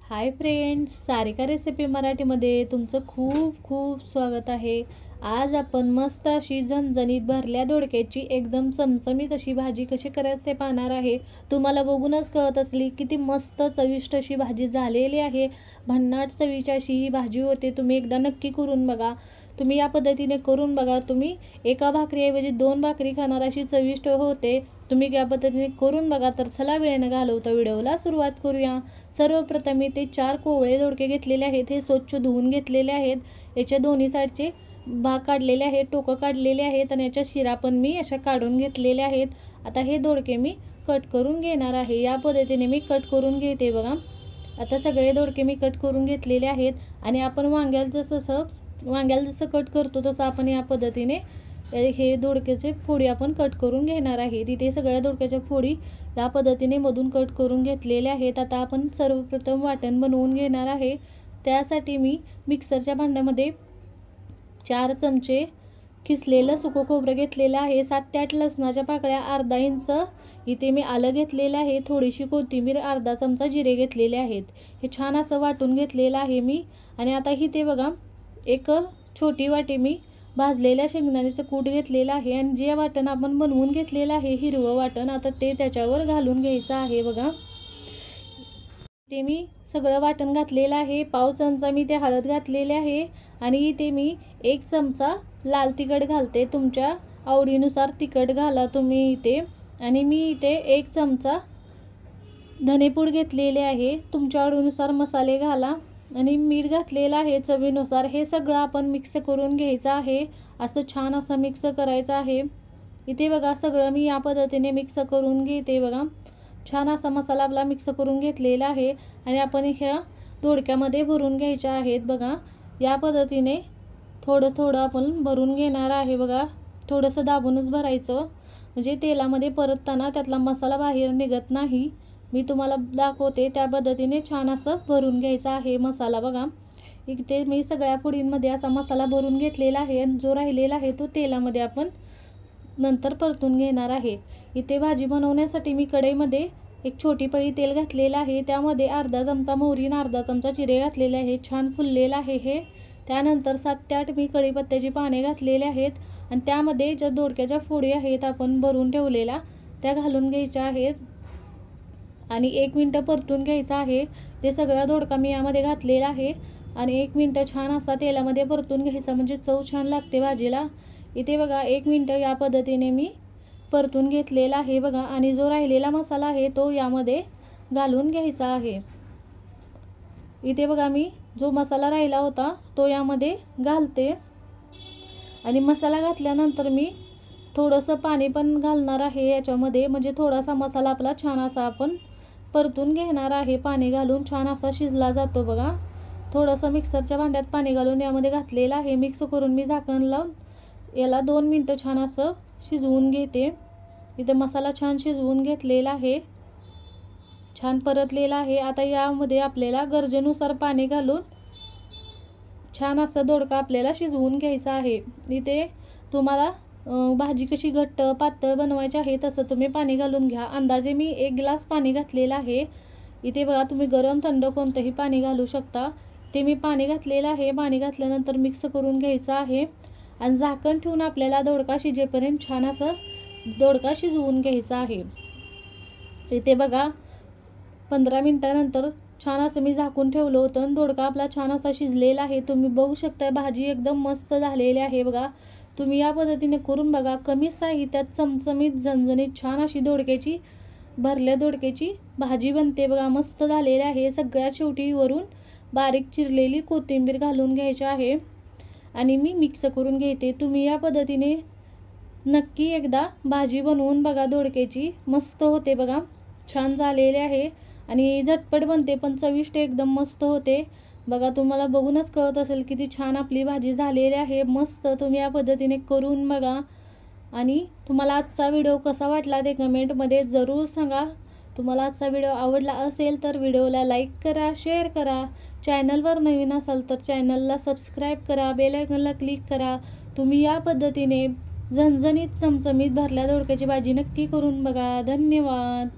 Hi friends, Sarika recipe मराठीमध्ये तुमचं खूप खूप स्वागत आहे। आज आपण मस्त अशी झणझणीत भरल्या दोडक्याची एकदम चमचमीत अशी भाजी कशी करायचे पाहणार आहे। तुम्हाला बघूनच कळत असली किती मस्त चविष्ट अशी भाजी झालेली आहे। भन्नाट चवीची अशी ही भाजी होते। तुम्ही एकदा नक्की करून बघा। तुम्ही या पद्धतीने करून बघा। तुम्ही एका भाकरीऐवजी 2 भाकरी खाणार अशी चविष्ट होते। तुम्ही या पद्धतीने करून बघा। तर चला वेळ न घालवता व्हिडिओला सुरुवात करूया। सर्वप्रथम मी ते 4 कोवळे दोडके घेतलेले आहेत। हे स्वच्छ धुवून घेतलेले आहेत। याच्या दोन्ही साईडचे भाग काढलेले आहेत, टोकं काढलेले आहेत आणि याच्या शिरा पण मी अशा काढून घेतलेल्या आहेत। आता हे दोडके मी कट करून घेणार आहे। या पद्धतीने मी कट करून घेते बघा। आता सगळे दोडके मी कट करून घेतलेले आहेत आणि आपण वांग्याला जसं कट करतो तसं आपण या पद्धतीने हे दोडक्याचे फोडी आपण कट करून घेणार आहे। तिथे सगळ्या दोडक्याच्या फोडी या पद्धतीने मधून कट करून घेतलेल्या आहेत। आता आपण सर्वप्रथम वाटण बनवून घेणार आहे। त्यासाठी मी मिक्सरच्या भांड्यामध्ये 4 चमचे किसलेलं सुकं खोबरं घेतलेलं आहे। 7 ते 8 लसणाच्या पाकळ्या, अर्धा इंच इथे मी आलं घेतलेलं आहे, थोडीशी कोथिंबीर, अर्धा चमचा जिरे घेतलेले आहेत। हे छान असं वाटून घेतलेलं आहे मी। आणि आता इथे बघा एक छोटी वाटी मी भाजलेल्या शेंगदाण्याचं कूट घेतलेलं आहे आणि जे वाटण आपण बनवून घेतलेलं आहे हिरवं वाटण, आता ते त्याच्यावर घालून घ्यायचं आहे बघा। ते मी सगळं वाटण घातलेलं आहे। पाव चमचा मी ते हळद घातलेले आहे आणि इथे मी 1 चमचा लाल तिखट घालते। तुमच्या आवडीनुसार तिखट घाला तुम्ही इथे। आणि मी इथे 1 चमचा धनेपूड घेतलेले आहे। तुमच्या आवडीनुसार मसाले घाला आणि मीठ घातलेलं आहे चवीनुसार। हे सगळं आपण मिक्स करून घ्यायचं आहे। असं छान असं मिक्स करायचं आहे। इथे बघा सगळं मी या पद्धतीने मिक्स करून घेते बघा। छान असा मसाला आपला मिक्स करून घेतलेला आहे आणि आपण ह्या दोडक्यामध्ये भरून घ्यायच्या आहेत बघा। या पद्धतीने थोडं थोडं आपण भरून घेणार आहे बघा। थोडंसं दाबूनच भरायचं म्हणजे तेलामध्ये परतताना त्यातला मसाला बाहेर निघत नाही। मी तुम्हाला दाखवते त्या पद्धतीने छान असं भरून घ्यायचा आहे मसाला बघा। इथे मी सगळ्या फोडींमध्ये असा मसाला भरून घेतलेला आहे आणि जो राहिलेला आहे तो तेलामध्ये आपण नंतर परतून घेणार आहे। इथे भाजी बनवण्यासाठी मी कढईमध्ये एक छोटी पळी तेल घातलेलं आहे। त्यामध्ये अर्धा चमचा मोहरी आणि अर्धा चमचा जिरे घातलेले आहे। छान फुललेलं आहे हे। त्यानंतर 7 ते 8 मी कढीपत्त्याची पाने घातलेले आहेत आणि त्यामध्ये ज्या दोडक्याच्या फोडी आहेत आपण भरून ठेवलेल्या त्या घालून घ्यायच्या आहेत आणि 1 मिनिट परतून घ्यायचं आहे। ते सगळा दोडका मी यामध्ये घातलेला आहे आणि 1 मिनिट छान असा तेलामध्ये परतून घ्यायचा म्हणजे चव छान लागते भाजीला। इथे बघा 1 मिनिट या पद्धतीने मी परतून घेतलेला आहे बघा आणि जो राहिलेला मसाला आहे तो यामध्ये घालून घ्यायचा आहे। इथे बघा मी जो मसाला राहिला होता तो यामध्ये घालते आणि मसाला घातल्यानंतर मी थोडंसं पाणी पण घालणार आहे याच्यामध्ये, म्हणजे थोडासा मसाला आपला छान असा आपण परतून घेणार आहे। पाणी घालून छान असा शिजला जातो बघा। थोडंसं मिक्सरच्या भांड्यात पाणी घालून यामध्ये घातलेलं आहे। मिक्स करून मी झाकण लावून याला 2 मिनिटं छान असं शिजवून घेते। इथे मसाला छान शिजवून घेतलेला आहे, छान परतलेला आहे। आता यामध्ये आपल्याला गरजेनुसार पाणी घालून छान असं दोडका आपल्याला शिजवून घ्यायचा आहे। इथे तुम्हाला भाजी कशी घट्ट पातळ बनवायची आहे तसं तुम्ही पाणी घालून घ्या। अंदाजे मी 1 ग्लास पाणी घातलेलं आहे। इथे बघा तुम्ही गरम थंड कोणतंही पाणी घालू शकता। ते मी पाणी घातलेलं आहे। पाणी घातल्यानंतर मिक्स करून घ्यायचं आहे आणि झाकण ठेवून आपल्याला दोडका शिजेपर्यंत छान असं दोडका शिजवून घ्यायचा आहे। इथे बघा 15 मिनिटानंतर छान असं मी झाकून ठेवलं होतं आणि दोडका आपला छान असा शिजलेला आहे। तुम्ही बघू शकता भाजी एकदम मस्त झालेली आहे बघा। तुम्ही या पद्धतीने करून बघा। कमी साहित्यात चमचमीत झणझणीत छान अशी भरल्या दोडक्याची भाजी बनते बघा। मस्त झालेली आहे। सगळ्यात शेवटी वरून बारीक चिरलेली कोथिंबीर घालून घ्यायची आहे आणि मी मिक्स करून घेते। तुम्ही या पद्धतीने नक्की एकदा भाजी बनवून बघा दोडक्याची, मस्त होते बघा। छान झालेले आहे आणि झटपट बनते पण चविष्ट एकदम मस्त होते बघा। तुम्हाला बघूनच कळत असेल किती छान आपली भाजी झालेली आहे मस्त। तुम्ही या पद्धतीने करून बघा आणि तुम्हाला आजचा व्हिडिओ कसा वाटला ते कमेंटमध्ये जरूर सांगा। तुम्हाला आजचा व्हिडिओ आवडला असेल तर व्हिडिओला लाईक करा, शेअर करा। चॅनलवर नवीन असाल तर चॅनलला सबस्क्राईब करा, बेल आयकॉनला क्लिक करा। तुम्ही या पद्धतीने झणझणीत चमचमीत भरल्या दोडक्याची भाजी नक्की करून बघा। धन्यवाद।